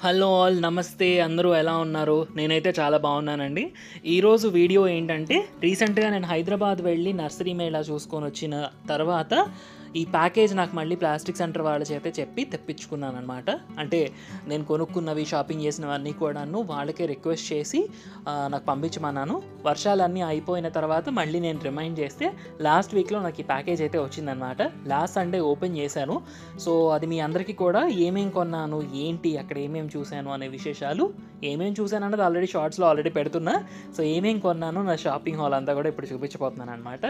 Hello all, నమస్తే. అందరూ ఎలా ఉన్నారు? నేనైతే చాలా బాగున్నానండి. ఈరోజు వీడియో ఏంటంటే, రీసెంట్గా నేను హైదరాబాద్ వెళ్ళి నర్సరీ మేళా చూసుకొని వచ్చిన తర్వాత ఈ ప్యాకేజ్ నాకు మళ్ళీ ప్లాస్టిక్ సెంటర్ వాళ్ళ చేతే చెప్పి తెప్పించుకున్నాను అనమాట. అంటే నేను కొనుక్కున్నవి, షాపింగ్ చేసినవన్నీ కూడాను వాళ్ళకే రిక్వెస్ట్ చేసి నాకు పంపించమన్నాను. వర్షాలన్నీ అయిపోయిన తర్వాత మళ్ళీ నేను రిమైండ్ చేస్తే లాస్ట్ వీక్లో నాకు ఈ ప్యాకేజ్ అయితే వచ్చిందనమాట. లాస్ట్ సండే ఓపెన్ చేశాను. సో అది మీ అందరికీ కూడా ఏమేం కొన్నాను, ఏంటి, అక్కడ ఏమేమి చూశాను అనే విశేషాలు, ఏమేమి చూశాను అన్నది ఆల్రెడీ షార్ట్స్లో ఆల్రెడీ పెడుతున్నా. సో ఏమేం కొన్నాను, నా షాపింగ్ హాల్ అంతా కూడా ఇప్పుడు చూపించబోతున్నాను అనమాట.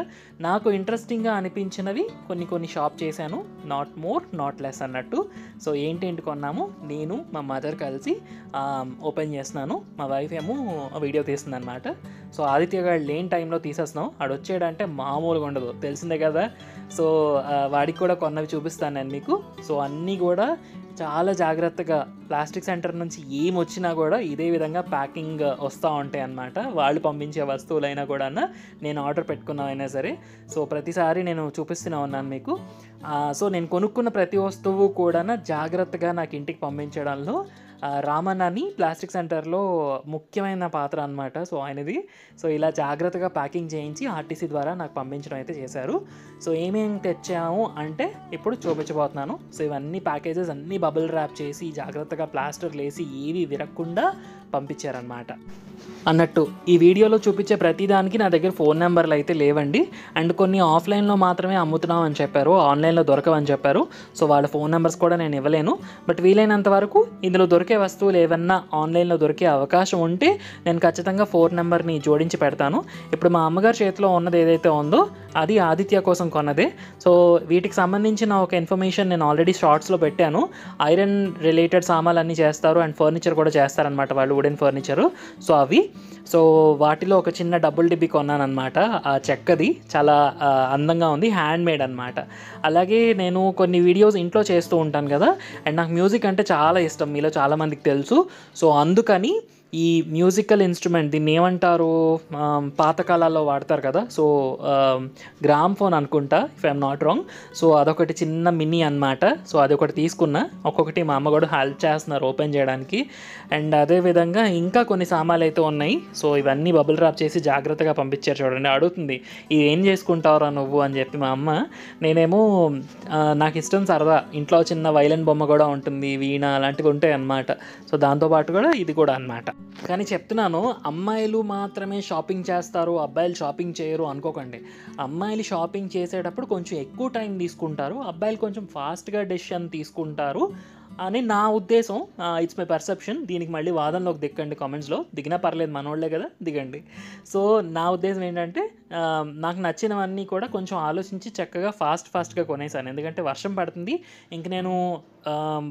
నాకు ఇంట్రెస్టింగ్గా అనిపించినవి కొన్ని షాప్ చేశాను, నాట్ మోర్ నాట్ లెస్ అన్నట్టు. సో ఏంటేంటి కొన్నాము, నేను మా మదర్ కలిసి ఓపెన్ చేస్తున్నాను. మా వైఫ్ ఏమో వీడియో తీస్తుంది అనమాట. సో ఆదిత్య గారు లేని టైంలో తీసేస్తున్నాం. ఆడు వచ్చాడంటే మామూలుగా ఉండదు, తెలిసిందే కదా. సో వాడికి కూడా కొన్నవి చూపిస్తాను నేను మీకు. సో అన్నీ కూడా చాలా జాగ్రత్తగా ప్లాస్టిక్ సెంటర్ నుంచి ఏం వచ్చినా కూడా ఇదే విధంగా ప్యాకింగ్ వస్తూ ఉంటాయి అన్నమాట. వాళ్ళు పంపించే వస్తువులైనా కూడా నేను ఆర్డర్ పెట్టుకున్నవైనా సరే. సో ప్రతిసారి నేను చూపిస్తూనే ఉన్నాను మీకు. సో నేను కొనుక్కున్న ప్రతి వస్తువు కూడా జాగ్రత్తగా నాకు ఇంటికి పంపించడంలో రామన్ అని ప్లాస్టిక్ సెంటర్లో ముఖ్యమైన పాత్ర అనమాట. సో ఆయనది. సో ఇలా జాగ్రత్తగా ప్యాకింగ్ చేయించి ఆర్టీసీ ద్వారా నాకు పంపించడం అయితే చేశారు. సో ఏమేమి తెచ్చాము అంటే ఇప్పుడు చూపించబోతున్నాను. సో ఇవన్నీ ప్యాకేజెస్ అన్నీ బబుల్ ర్యాప్ చేసి జాగ్రత్తగా ప్లాస్టర్లు వేసి ఏవి విరగకుండా పంపించారనమాట. అన్నట్టు ఈ వీడియోలో చూపించే ప్రతిదానికి నా దగ్గర ఫోన్ నెంబర్లు అయితే లేవండి. అండ్ కొన్ని ఆఫ్లైన్లో మాత్రమే అమ్ముతున్నాం అని చెప్పారు, ఆన్లైన్లో దొరకవని చెప్పారు. సో వాళ్ళ ఫోన్ నెంబర్స్ కూడా నేను ఇవ్వలేను. బట్ వీలైనంత వరకు ఇందులో దొరికే వస్తువులు ఏమన్నా ఆన్లైన్లో దొరికే అవకాశం ఉంటే నేను ఖచ్చితంగా ఫోన్ నెంబర్ని జోడించి పెడతాను. ఇప్పుడు మా అమ్మగారి చేతిలో ఉన్నది ఏదైతే ఉందో అది ఆదిత్య కోసం కొన్నదే. సో వీటికి సంబంధించిన ఒక ఇన్ఫర్మేషన్ నేను ఆల్రెడీ షార్ట్స్లో పెట్టాను. ఐరన్ రిలేటెడ్ సామాన్లు అన్నీ చేస్తారు అండ్ ఫర్నిచర్ కూడా చేస్తారనమాట వాళ్ళు, వుడెన్ ఫర్నిచరు. సో అవి. సో వాటిలో ఒక చిన్న డబుల్ డిబ్బి కొన్నాను అనమాట. ఆ చెక్కది చాలా అందంగా ఉంది, హ్యాండ్ మేడ్ అనమాట. అలాగే నేను కొన్ని వీడియోస్ ఇంట్లో చేస్తూ ఉంటాను కదా, అండ్ నాకు మ్యూజిక్ అంటే చాలా ఇష్టం, మీలో చాలామందికి తెలుసు. సో అందుకని ఈ మ్యూజికల్ ఇన్స్ట్రుమెంట్, దీన్ని ఏమంటారు, పాతకాలాల్లో వాడతారు కదా, సో గ్రామ్ ఫోన్ అనుకుంటా, if I'm not wrong. So అదొకటి చిన్న మినీ అనమాట. సో అదొకటి తీసుకున్నా. ఒక్కొక్కటి మా అమ్మ కూడా హెల్ప్ చేస్తున్నారు ఓపెన్ చేయడానికి. అండ్ అదేవిధంగా ఇంకా కొన్ని సామాన్లు అయితే ఉన్నాయి. సో ఇవన్నీ బబుల్ ర్యాప్ చేసి జాగ్రత్తగా పంపించారు. చూడండి, అడుగుతుంది ఇది ఏం చేసుకుంటావురా నువ్వు అని చెప్పి మా అమ్మ. నేనేమో నాకు ఇష్టం సరదా, ఇంట్లో చిన్న వైలెన్ బొమ్మ కూడా ఉంటుంది, వీణ అలాంటివి ఉంటాయి అన్నమాట. సో దాంతోపాటు కూడా ఇది కూడా అనమాట. కానీ చెప్తున్నాను, అమ్మాయిలు మాత్రమే షాపింగ్ చేస్తారు, అబ్బాయిలు షాపింగ్ చేయరు అనుకోకండి. అమ్మాయిలు షాపింగ్ చేసేటప్పుడు కొంచెం ఎక్కువ టైం తీసుకుంటారు, అబ్బాయిలు కొంచెం ఫాస్ట్గా డెసిషన్ తీసుకుంటారు అని నా ఉద్దేశం. It's my perception. దీనికి మళ్ళీ వాదనలోకి దిక్కండి, కామెంట్స్లో దిగినా పర్లేదు, మనోళ్లే కదా, దిగండి. సో నా ఉద్దేశం ఏంటంటే, నాకు నచ్చినవన్నీ కూడా కొంచెం ఆలోచించి చక్కగా ఫాస్ట్గా కొనేసాను. ఎందుకంటే వర్షం పడుతుంది, ఇంక నేను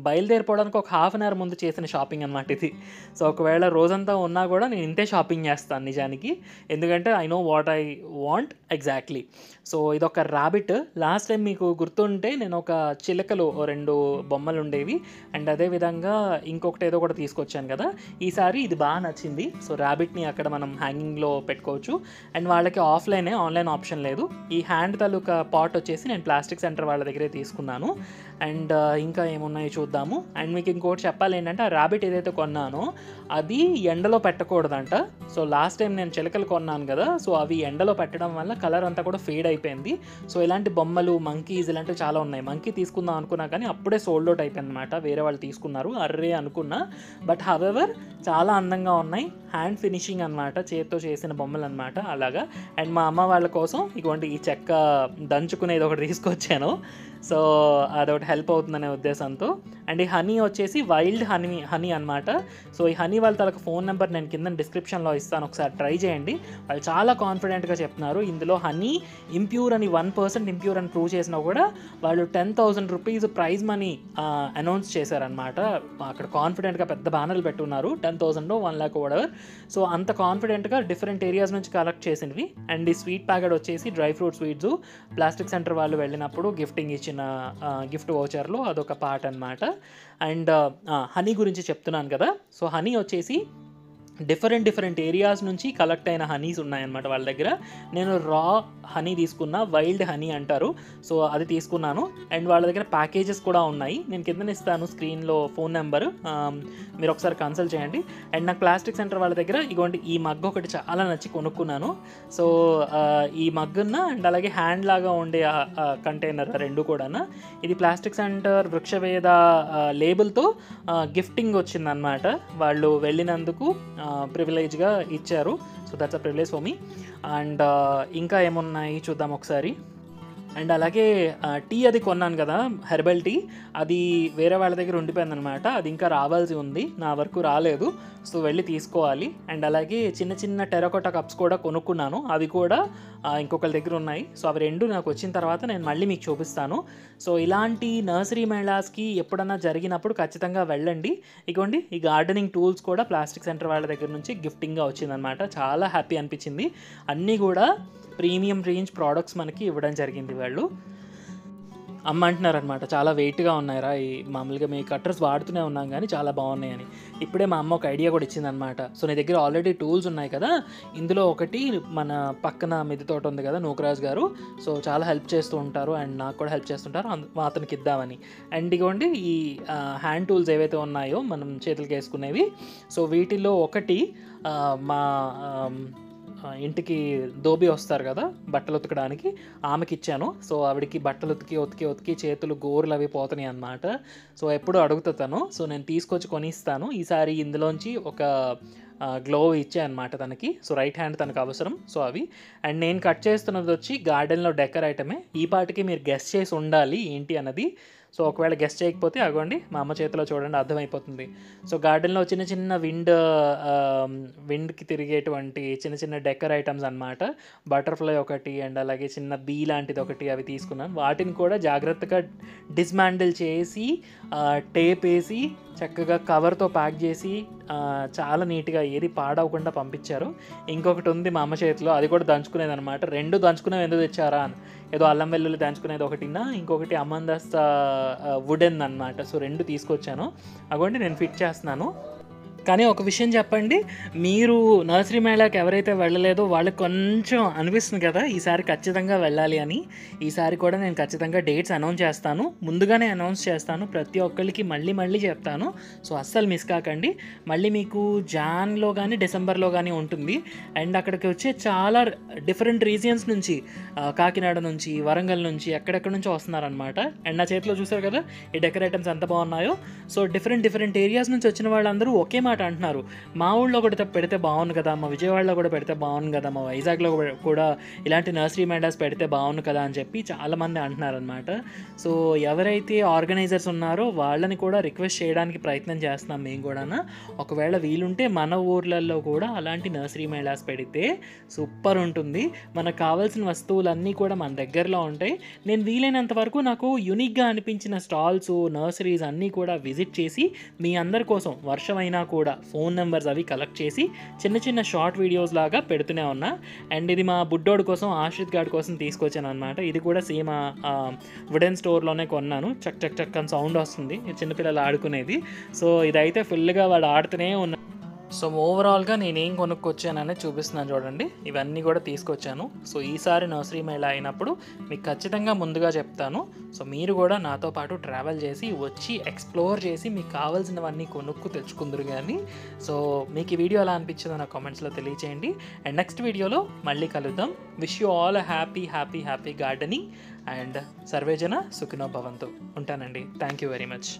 బయలుదేరిపోవడానికి ఒక హాఫ్ అన్ అవర్ ముందు చేసిన షాపింగ్ అనమాట ఇది. సో ఒకవేళ రోజంతా ఉన్నా కూడా నేను ఇంతే షాపింగ్ చేస్తాను నిజానికి. ఎందుకంటే I know what I want exactly. So ఇదొక ర్యాబిట్. లాస్ట్ టైం మీకు గుర్తుంటే నేను ఒక చిలకలు 2 బొమ్మలు ఉండేవి, అండ్ అదేవిధంగా ఇంకొకటి ఏదో కూడా తీసుకొచ్చాను కదా. ఈసారి ఇది బాగా నచ్చింది. సో ర్యాబిట్ని అక్కడ మనం హ్యాంగింగ్లో పెట్టుకోవచ్చు. అండ్ వాళ్ళకి ఆన్లైన్ ఆప్షన్ లేదు. ఈ హ్యాండ్ తాలూకా పాట్ వచ్చేసి నేను ప్లాస్టిక్ సెంటర్ వాళ్ళ దగ్గరే తీసుకున్నాను. అండ్ ఇంకా ఏమున్నాయో చూద్దాము. అండ్ మీకు ఇంకోటి చెప్పాలి ఏంటంటే, ఆ ర్యాబిట్ ఏదైతే కొన్నానో అది ఎండలో పెట్టకూడదంట. సో లాస్ట్ టైం నేను చిలకలు కొన్నాను కదా, సో అవి ఎండలో పెట్టడం వల్ల కలర్ అంతా కూడా ఫేడ్ అయిపోయింది. సో ఇలాంటి బొమ్మలు, మంకీస్ ఇలాంటివి చాలా ఉన్నాయి. మంకీ తీసుకుందాం అనుకున్నా కానీ అప్పుడే సోల్డ్ అవుట్ అయిపోయింది అనమాట, వేరే వాళ్ళు తీసుకున్నారు. అర్రే అనుకున్నా. బట్ హవెవర్ చాలా అందంగా ఉన్నాయి. హ్యాండ్ ఫినిషింగ్ అనమాట, చేతితో చేసిన బొమ్మలు అనమాట అలాగా. అండ్ మా అమ్మ వాళ్ళ కోసం ఇటువంటి ఈ చెక్క దంచుకునేది ఒకటి తీసుకొచ్చాను. సో అదొకటి హెల్ప్ అవుతుందనే ఉద్దేశంతో. అండ్ ఈ హనీ వచ్చేసి వైల్డ్ హనీ అనమాట. సో ఈ హనీ వాళ్ళ తనకు ఫోన్ నెంబర్ నేను కింద డిస్క్రిప్షన్లో ఇస్తాను, ఒకసారి ట్రై చేయండి. వాళ్ళు చాలా కాన్ఫిడెంట్గా చెప్తున్నారు. ఇందులో హనీ ఇంప్యూర్ అని 1% ఇంప్యూర్ అని ప్రూవ్ చేసినా కూడా వాళ్ళు 10,000 రూపీస్ ప్రైజ్ మనీ అనౌన్స్ చేశారనమాట. అక్కడ కాన్ఫిడెంట్గా పెద్ద బ్యానర్లు పెట్టున్నారు, 10,000 1 lakh whatever. సో అంత కాన్ఫిడెంట్గా డిఫరెంట్ ఏరియాస్ నుంచి కలెక్ట్ చేసినవి. అండ్ ఈ స్వీట్ ప్యాకెట్ వచ్చేసి dry fruit sweets, plastic centre వాళ్ళు వెళ్ళినప్పుడు గిఫ్టింగ్ ఇచ్చిన గిఫ్ట్ వోచర్లో అదొక పార్ట్ అనమాట. అండ్ హనీ గురించి చెప్తున్నాను కదా. సో హనీ వచ్చేసి డిఫరెంట్ ఏరియాస్ నుంచి కలెక్ట్ అయిన హనీస్ ఉన్నాయన్నమాట వాళ్ళ దగ్గర. నేను రా హనీ తీసుకున్నా, వైల్డ్ హనీ అంటారు, సో అది తీసుకున్నాను. అండ్ వాళ్ళ దగ్గర ప్యాకేజెస్ కూడా ఉన్నాయి, నేను కింద ఇస్తాను స్క్రీన్లో ఫోన్ నెంబర్, మీరు ఒకసారి కన్సల్ట్ చేయండి. అండ్ నాకు ప్లాస్టిక్ సెంటర్ వాళ్ళ దగ్గర ఇగోండి ఈ మగ్ ఒకటి చాలా నచ్చి కొనుక్కున్నాను. సో ఈ మగ్గున్న అండ్ అలాగే హ్యాండ్ లాగా ఉండే కంటైనర్ రెండు కూడా. ఇది ప్లాస్టిక్ సెంటర్ వృక్షవేద లేబుల్తో గిఫ్టింగ్ వచ్చిందనమాట, వాళ్ళు వెళ్ళినందుకు ప్రివిలేజ్గా ఇచ్చారు. So that's a privilege for me. And ఇంకా ఏమున్నాయి చూద్దాం ఒకసారి. అండ్ అలాగే టీ అది కొన్నాను కదా, హెర్బల్ టీ, అది వేరే వాళ్ళ దగ్గర ఉండిపోయిందనమాట, అది ఇంకా రావాల్సి ఉంది, నా వరకు రాలేదు, సో వెళ్ళి తీసుకోవాలి. అండ్ అలాగే చిన్న టెరకోటా కప్స్ కూడా కొనుక్కున్నాను, అవి కూడా ఇంకొకరి దగ్గర ఉన్నాయి. సో అవి రెండు నాకు వచ్చిన తర్వాత నేను మళ్ళీ మీకు చూపిస్తాను. సో ఇలాంటి నర్సరీ మేళాస్కి ఎప్పుడన్నా జరిగినప్పుడు ఖచ్చితంగా వెళ్ళండి. ఇగోండి ఈ గార్డెనింగ్ టూల్స్ కూడా ప్లాస్టిక్ సెంటర్ వాళ్ళ దగ్గర నుంచి గిఫ్టింగ్గా వచ్చిందనమాట, చాలా హ్యాపీ అనిపించింది. అన్నీ కూడా ప్రీమియం రేంజ్ ప్రోడక్ట్స్ మనకి ఇవ్వడం జరిగింది. వాళ్ళు అమ్మ అంటున్నారనమాట, చాలా వెయిట్గా ఉన్నాయిరా, ఈ మామూలుగా మీ కట్టర్స్ వాడుతూనే ఉన్నాం కానీ చాలా బాగున్నాయని. ఇప్పుడే మా అమ్మ ఒక ఐడియా కూడా ఇచ్చిందనమాట. సో నీ దగ్గర ఆల్రెడీ టూల్స్ ఉన్నాయి కదా, ఇందులో ఒకటి మన పక్కన మిద్దె తోట ఉంది కదా నూకరాజ్ గారు, సో చాలా హెల్ప్ చేస్తూ ఉంటారు అండ్ నాకు కూడా హెల్ప్ చేస్తుంటారు, అతనికి ఇద్దామని. అండ్ ఇగోండి ఈ హ్యాండ్ టూల్స్ ఏవైతే ఉన్నాయో మనం చేతులకి వేసుకునేవి, సో వీటిల్లో ఒకటి మా ఇంటికి దోబి వస్తారు కదా బట్టలు ఉతకడానికి, ఆమెకి ఇచ్చాను. సో ఆవిడకి బట్టలు ఉతికి చేతులు గోరులు అవి పోతున్నాయి అన్నమాట. సో ఎప్పుడు అడుగుతాను, సో నేను తీసుకొచ్చి కొనిస్తాను. ఈసారి ఇందులోంచి ఒక గ్లో ఇచ్చా అనమాట తనకి, సో రైట్ హ్యాండ్ తనకు అవసరం. సో అవి అండ్ నేను కట్ చేస్తున్నది వచ్చి గార్డెన్లో డెకర్ ఐటమే. ఈ పాటికి మీరు గెస్ చేసి ఉండాలి ఏంటి అన్నది. సో ఒకవేళ గెస్ట్ చేయకపోతే అగోండి మా అమ్మ చేతిలో చూడండి, అర్థమైపోతుంది. సో గార్డెన్లో చిన్న విండ్కి తిరిగేటువంటి చిన్న డెకర్ ఐటమ్స్ అనమాట. బటర్ఫ్లై ఒకటి అండ్ అలాగే చిన్న బీ లాంటిది ఒకటి, అవి తీసుకున్నాను. వాటిని కూడా జాగ్రత్తగా డిస్మాండిల్ చేసి టేప్ వేసి చక్కగా కవర్తో ప్యాక్ చేసి చాలా నీట్గా ఏది పాడవకుండా పంపించారు. ఇంకొకటి ఉంది మా అమ్మ చేతిలో, అది కూడా దంచుకునేది అనమాట. రెండు దంచుకునేవి ఎందుకు తెచ్చారా అని, ఏదో అల్లం వెల్లుల్లి దంచుకునేది ఒకటిన్నా, ఇంకొకటి అమందస్తా వుడెన్ అనమాట. సో రెండు తీసుకొచ్చాను, అగోండి నేను ఫిట్ చేస్తున్నాను. కానీ ఒక విషయం చెప్పండి, మీరు నర్సరీ మేళాకి ఎవరైతే వెళ్ళలేదో వాళ్ళకి కొంచెం అనిపిస్తుంది కదా ఈసారి ఖచ్చితంగా వెళ్ళాలి అని. ఈసారి కూడా నేను ఖచ్చితంగా డేట్స్ అనౌన్స్ చేస్తాను, ముందుగానే అనౌన్స్ చేస్తాను, ప్రతి ఒక్కరికి మళ్ళీ చెప్తాను. సో అస్సలు మిస్ కాకండి. మళ్ళీ మీకు జాన్లో కానీ డిసెంబర్లో కానీ ఉంటుంది. అండ్ అక్కడికి వచ్చే చాలా డిఫరెంట్ రీజియన్స్ నుంచి, కాకినాడ నుంచి, వరంగల్ నుంచి, ఎక్కడెక్కడ నుంచో వస్తున్నారనమాట. అండ్ నా చేతిలో చూసారు కదా ఈ డెకర్ ఐటమ్స్ ఎంత బాగున్నాయో. సో డిఫరెంట్ ఏరియాస్ నుంచి వచ్చిన వాళ్ళందరూ ఒకే మాట అంటున్నారు, మా ఊళ్ళో కూడా పెడితే బాగుంది కదా, మా విజయవాడలో కూడా పెడితే బాగుంది కదా, మా వైజాగ్లో కూడా ఇలాంటి నర్సరీ మేళాస్ పెడితే బాగుంది కదా అని చెప్పి చాలామంది అంటున్నారనమాట. సో ఎవరైతే ఆర్గనైజర్స్ ఉన్నారో వాళ్ళని కూడా రిక్వెస్ట్ చేయడానికి ప్రయత్నం చేస్తున్నాం మేము కూడా. ఒకవేళ వీలుంటే మన ఊర్లలో కూడా అలాంటి నర్సరీ మేళాస్ పెడితే సూపర్ ఉంటుంది. మనకు కావాల్సిన వస్తువులన్నీ కూడా మన దగ్గరలో ఉంటాయి. నేను వీలైనంత వరకు నాకు యూనిక్గా అనిపించిన స్టాల్స్, నర్సరీస్ అన్నీ కూడా విజిట్ చేసి మీ అందరి కోసం వర్షమైనా కూడా ఫోన్ నెంబర్స్ అవి కలెక్ట్ చేసి చిన్న షార్ట్ వీడియోస్ లాగా పెడుతూనే ఉన్నా. అండ్ ఇది మా బుడ్డోడు కోసం, ఆశ్రిత్ గార్డ్ కోసం తీసుకొచ్చాను అనమాట. ఇది కూడా సేమ్ వుడెన్ స్టోర్లోనే కొన్నాను. చక్ అని సౌండ్ వస్తుంది, చిన్నపిల్లలు ఆడుకునేది. సో ఇదైతే ఫుల్గా వాడు ఆడుతూనే ఉన్నా. సో ఓవరాల్గా నేనేం కొనుక్కొచ్చాననేది చూపిస్తున్నాను చూడండి, ఇవన్నీ కూడా తీసుకొచ్చాను. సో ఈసారి నర్సరీ మేళా అయినప్పుడు మీకు ఖచ్చితంగా ముందుగా చెప్తాను. సో మీరు కూడా నాతో పాటు ట్రావెల్ చేసి వచ్చి ఎక్స్ప్లోర్ చేసి మీకు కావాల్సినవన్నీ కొనుక్కు తెచ్చుకుందరు కానీ. సో మీకు ఈ వీడియో ఎలా అనిపించిందో నా కామెంట్స్లో తెలియచేయండి. అండ్ నెక్స్ట్ వీడియోలో మళ్ళీ కలుద్దాం. Wish you all happy gardening and సర్వేజన సుఖినో భవంతు. ఉంటానండి. Thank you very much.